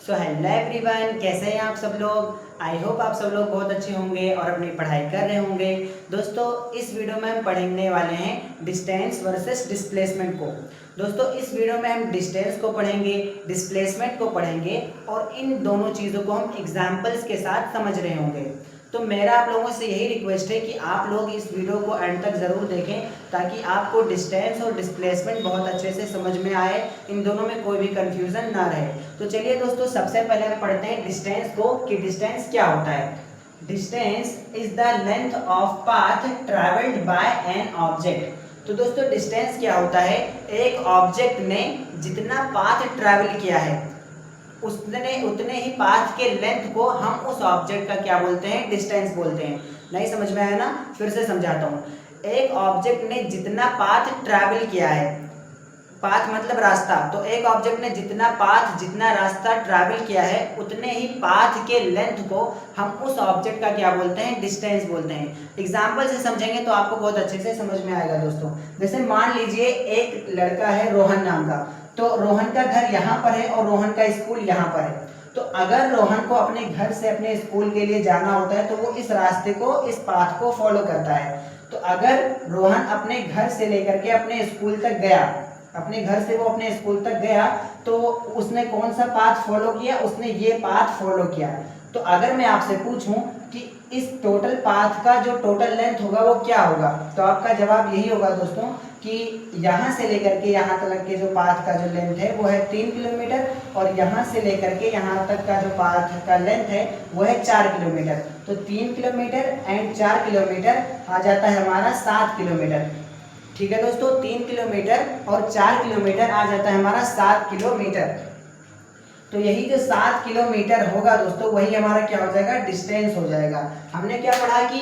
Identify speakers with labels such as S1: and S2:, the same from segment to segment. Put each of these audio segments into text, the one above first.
S1: So hello everyone, कैसे हैं आप सब लोग। आई होप आप सब लोग बहुत अच्छे होंगे और अपनी पढ़ाई कर रहे होंगे। दोस्तों, इस वीडियो में हम पढ़ने वाले हैं डिस्टेंस वर्सेस डिस्प्लेसमेंट को। दोस्तों, इस वीडियो में हम डिस्टेंस को पढ़ेंगे, डिस्प्लेसमेंट को पढ़ेंगे और इन दोनों चीज़ों को हम एग्जाम्पल्स के साथ समझ रहे होंगे। तो मेरा आप लोगों से यही रिक्वेस्ट है कि आप लोग इस वीडियो को एंड तक ज़रूर देखें ताकि आपको डिस्टेंस और डिस्प्लेसमेंट बहुत अच्छे से समझ में आए, इन दोनों में कोई भी कंफ्यूजन ना रहे। तो चलिए दोस्तों, सबसे पहले हम पढ़ते हैं डिस्टेंस को कि डिस्टेंस क्या होता है। Distance is the length of path travelled bye an object. तो दोस्तों, डिस्टेंस क्या होता है? एक ऑब्जेक्ट ने जितना पाथ ट्रैवल किया है उतने ही पाथ के लेंथ को हम उस ऑब्जेक्ट का क्या बोलते हैं? डिस्टेंस बोलते हैं। नहीं समझ में आया ना? फिर से समझाता हूँ। एक ऑब्जेक्ट ने जितना पाथ ट्रैवल किया है, पाथ मतलब रास्ता, तो एक ऑब्जेक्ट ने जितना रास्ता ट्रैवल किया है उतने ही पाथ के लेंथ को हम उस ऑब्जेक्ट का क्या बोलते हैं? डिस्टेंस बोलते हैं। एग्जाम्पल से समझेंगे तो आपको बहुत अच्छे से समझ में आएगा दोस्तों। जैसे मान लीजिए एक लड़का है रोहन नाम का, तो रोहन का घर यहाँ पर है और रोहन का स्कूल यहाँ पर है। तो अगर रोहन को अपने घर से अपने स्कूल के लिए जाना होता है तो वो इस रास्ते को, इस पाथ को फॉलो करता है। तो अगर रोहन अपने घर से लेकर के अपने स्कूल तक गया, अपने घर से वो अपने स्कूल तक गया, तो उसने कौन सा पाथ फॉलो किया? उसने ये पाथ फॉलो किया। तो अगर मैं आपसे पूछूं कि इस टोटल पाथ का जो टोटल लेंथ होगा वो क्या होगा, तो आपका जवाब यही होगा दोस्तों कि यहाँ से लेकर के यहाँ तक के जो पाथ का जो लेंथ है वो है 3 किलोमीटर और यहाँ से लेकर के यहाँ तक का जो पाथ का लेंथ है वो है 4 किलोमीटर। तो 3 किलोमीटर एंड 4 किलोमीटर आ जाता है हमारा 7 किलोमीटर। ठीक है दोस्तों, 3 किलोमीटर और 4 किलोमीटर आ जाता है हमारा 7 किलोमीटर। तो यही जो 7 किलोमीटर होगा दोस्तों, वही हमारा क्या हो जाएगा? डिस्टेंस हो जाएगा। हमने क्या पढ़ा कि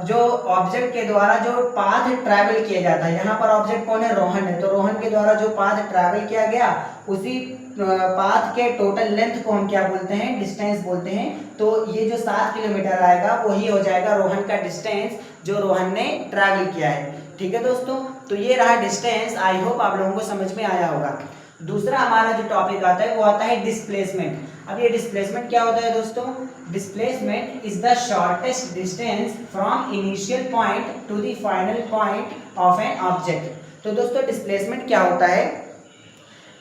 S1: जो ऑब्जेक्ट के द्वारा जो पाथ ट्रैवल किया जाता है, यहाँ पर ऑब्जेक्ट कौन है? रोहन है। तो रोहन के द्वारा जो पाथ ट्रैवल किया गया उसी पाथ के टोटल लेंथ को हम क्या बोलते हैं? डिस्टेंस बोलते हैं। तो ये जो 7 किलोमीटर आएगा वही हो जाएगा रोहन का डिस्टेंस जो रोहन ने ट्रैवल किया है। ठीक है दोस्तों, तो ये रहा डिस्टेंस। आई होप आप लोगों को समझ में आया होगा। दूसरा हमारा जो टॉपिक आता है वो आता है डिस्प्लेसमेंट। अब ये डिस्प्लेसमेंट क्या होता है दोस्तों? Displacement is the shortest distance from initial point two the final point of an object. तो दोस्तों, डिस्प्लेसमेंट क्या होता है?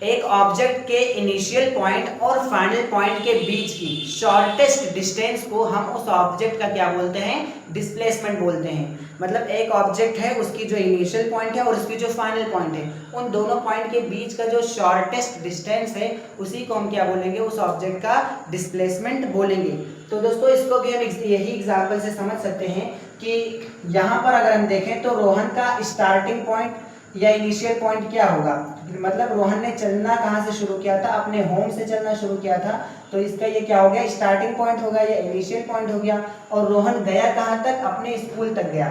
S1: एक ऑब्जेक्ट के इनिशियल पॉइंट और फाइनल पॉइंट के बीच की शॉर्टेस्ट डिस्टेंस को हम उस ऑब्जेक्ट का क्या बोलते हैं? डिस्प्लेसमेंट बोलते हैं। मतलब एक ऑब्जेक्ट है, उसकी जो इनिशियल पॉइंट है और उसकी जो फाइनल पॉइंट है, उन दोनों पॉइंट के बीच का जो शॉर्टेस्ट डिस्टेंस है उसी को हम क्या बोलेंगे? उस ऑब्जेक्ट का डिस्प्लेसमेंट बोलेंगे। तो दोस्तों, इसको भी हम यही एग्जाम्पल से समझ सकते हैं कि यहाँ पर अगर हम देखें तो रोहन का स्टार्टिंग पॉइंट या इनिशियल पॉइंट क्या होगा? मतलब रोहन ने चलना कहाँ से शुरू किया था? अपने होम से चलना शुरू किया था। तो इसका ये क्या हो गया? स्टार्टिंग पॉइंट हो गया या इनिशियल पॉइंट हो गया। और रोहन गया कहाँ तक? अपने स्कूल तक गया।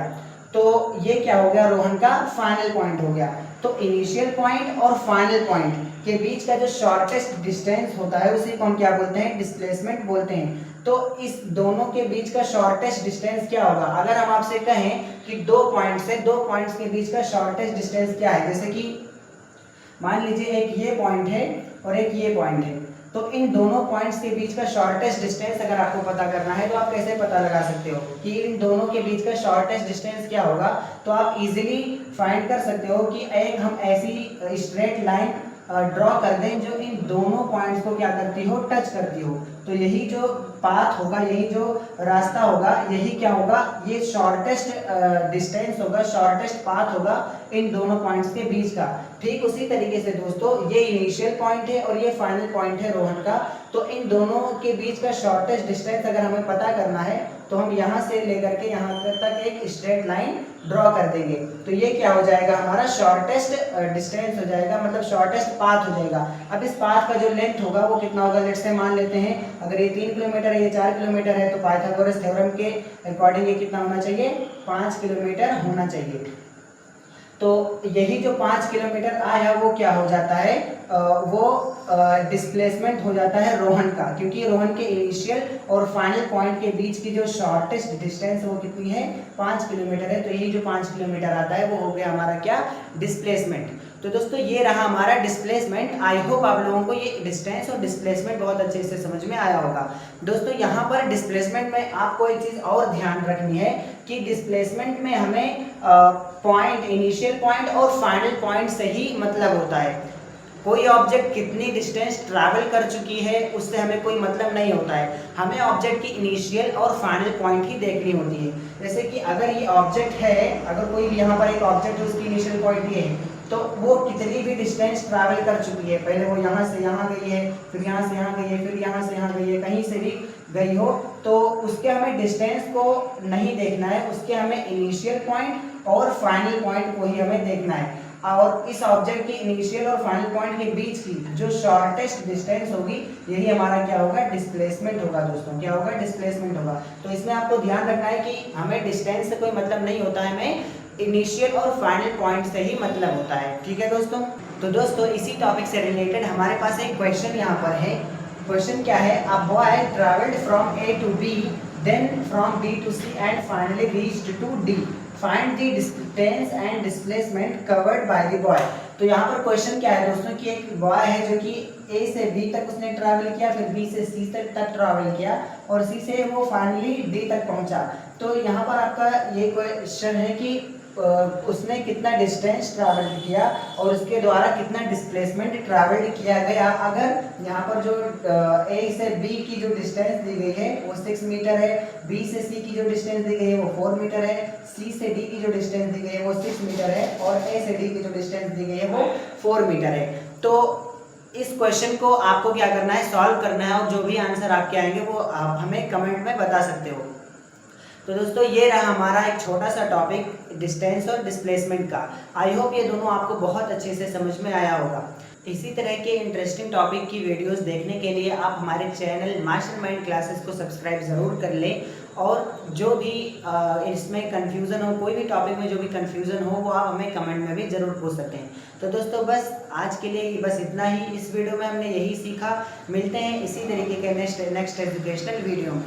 S1: तो ये क्या हो गया? रोहन का फाइनल पॉइंट हो गया। तो इनिशियल पॉइंट और फाइनल पॉइंट के बीच का जो शॉर्टेस्ट डिस्टेंस होता है उसी को हम क्या बोलते हैं? डिस्प्लेसमेंट बोलते हैं। तो इस दोनों के बीच का शॉर्टेस्ट डिस्टेंस क्या होगा? अगर हम आपसे कहें कि दो पॉइंट्स के बीच का शॉर्टेस्ट डिस्टेंस क्या है, जैसे कि मान लीजिए एक ये पॉइंट है और एक ये पॉइंट है, तो इन दोनों पॉइंट्स के बीच का शॉर्टेस्ट डिस्टेंस अगर आपको पता करना है तो आप कैसे पता लगा सकते हो कि इन दोनों के बीच का शॉर्टेस्ट डिस्टेंस क्या होगा? तो आप इजीली फाइंड कर सकते हो कि एक हम ऐसी स्ट्रेट लाइन ड्रॉ कर दें जो इन दोनों पॉइंट्स को क्या करती हो? टच करती हो। तो यही जो पाथ होगा, यही जो रास्ता होगा, यही क्या होगा? ये शॉर्टेस्ट डिस्टेंस होगा, शॉर्टेस्ट पाथ होगा इन दोनों पॉइंट्स के बीच का। ठीक उसी तरीके से दोस्तों, ये इनिशियल पॉइंट है और ये फाइनल पॉइंट है रोहन का। तो इन दोनों के बीच का शॉर्टेस्ट डिस्टेंस अगर हमें पता करना है तो हम यहाँ से लेकर के यहाँ तक एक स्ट्रेट लाइन ड्रॉ कर देंगे। तो ये क्या हो जाएगा? हमारा शॉर्टेस्ट डिस्टेंस हो जाएगा, मतलब शॉर्टेस्ट पाथ हो जाएगा। अब इस पाथ का जो लेंथ होगा वो कितना होगा? लेट्स से मान लेते हैं अगर ये 3 किलोमीटर है, ये 4 किलोमीटर है, तो पाइथागोरस थ्योरम के अकॉर्डिंग ये कितना होना चाहिए? 5 किलोमीटर होना चाहिए। तो यही जो 5 किलोमीटर आया वो क्या हो जाता है? वो डिस्प्लेसमेंट हो जाता है रोहन का, क्योंकि रोहन के इनिशियल और फाइनल पॉइंट के बीच की जो शॉर्टेस्ट डिस्टेंस वो कितनी है? 5 किलोमीटर है। तो यही जो 5 किलोमीटर आता है वो हो गया हमारा क्या? डिस्प्लेसमेंट। तो दोस्तों ये रहा हमारा डिस्प्लेसमेंट। आई होप आप लोगों को ये डिस्टेंस और डिस्प्लेसमेंट बहुत अच्छे से समझ में आया होगा। दोस्तों यहाँ पर डिस्प्लेसमेंट में आपको एक चीज़ और ध्यान रखनी है कि डिस्प्लेसमेंट में हमें पॉइंट, इनिशियल पॉइंट और फाइनल पॉइंट से ही मतलब होता है। कोई ऑब्जेक्ट कितनी डिस्टेंस ट्रैवल कर चुकी है उससे हमें कोई मतलब नहीं होता है, हमें ऑब्जेक्ट की इनिशियल और फाइनल पॉइंट ही देखनी होती है। जैसे कि अगर ये ऑब्जेक्ट है, अगर कोई भी यहाँ पर एक ऑब्जेक्ट है, उसकी इनिशियल पॉइंट ये है, तो वो कितनी भी डिस्टेंस ट्रैवल कर चुकी है, पहले वो यहाँ से यहाँ गई है, फिर यहाँ से यहाँ गई है, फिर यहाँ से यहाँ गई है, कहीं से भी गई हो, तो उसके हमें डिस्टेंस को नहीं देखना है, उसके हमें इनिशियल पॉइंट और फाइनल पॉइंट को ही हमें देखना है। और इस ऑब्जेक्ट की इनिशियल और फाइनल पॉइंट के बीच की जो शॉर्टेस्ट डिस्टेंस होगी, यही हमारा क्या होगा, डिस्प्लेसमेंट होगा। दोस्तों क्या होगा, डिस्प्लेसमेंट होगा। तो इसमें आपको ध्यान रखना है कि हमें डिस्टेंस से कोई मतलब नहीं होता है, हमें इनिशियल और फाइनल पॉइंट से ही मतलब होता है। ठीक है दोस्तों। तो दोस्तों इसी टॉपिक से रिलेटेड हमारे पास एक क्वेश्चन यहाँ पर है। क्वेश्चन क्या है, a boy travelled from A to B, then from B to C and finally reached to D, find the distance and displacement covered by the boy. तो यहाँ पर क्वेश्चन क्या है दोस्तों कि एक बॉय है जो कि ए से बी तक उसने ट्रैवल किया, फिर बी से सी तक ट्रैवल किया और सी से वो फाइनली डी तक पहुंचा। तो यहाँ पर आपका ये क्वेश्चन है कि उसने कितना डिस्टेंस ट्रैवल किया और उसके द्वारा कितना डिस्प्लेसमेंट ट्रैवल किया गया। अगर यहाँ पर जो ए से बी की जो डिस्टेंस दी गई है वो 6 मीटर है, बी से सी की जो डिस्टेंस दी गई है वो 4 मीटर है, सी से डी की जो डिस्टेंस दी गई है वो 6 मीटर है और ए से डी की जो डिस्टेंस दी गई है वो 4 मीटर है। तो इस क्वेश्चन को आपको क्या करना है, सॉल्व करना है और जो भी आंसर आपके आएंगे वो आप हमें कमेंट में बता सकते हो। तो दोस्तों ये रहा हमारा एक छोटा सा टॉपिक डिस्टेंस और डिस्प्लेसमेंट का। आई होप ये दोनों आपको बहुत अच्छे से समझ में आया होगा। इसी तरह के इंटरेस्टिंग टॉपिक की वीडियोस देखने के लिए आप हमारे चैनल मास्टरमाइंड क्लासेस को सब्सक्राइब ज़रूर कर लें और जो भी इसमें कन्फ्यूज़न हो, कोई भी टॉपिक में जो भी कन्फ्यूज़न हो वो आप हमें कमेंट में भी ज़रूर पूछ सकते हैं। तो दोस्तों बस आज के लिए बस इतना ही। इस वीडियो में हमने यही सीखा। मिलते हैं इसी तरीके के नेक्स्ट एजुकेशनल वीडियो में।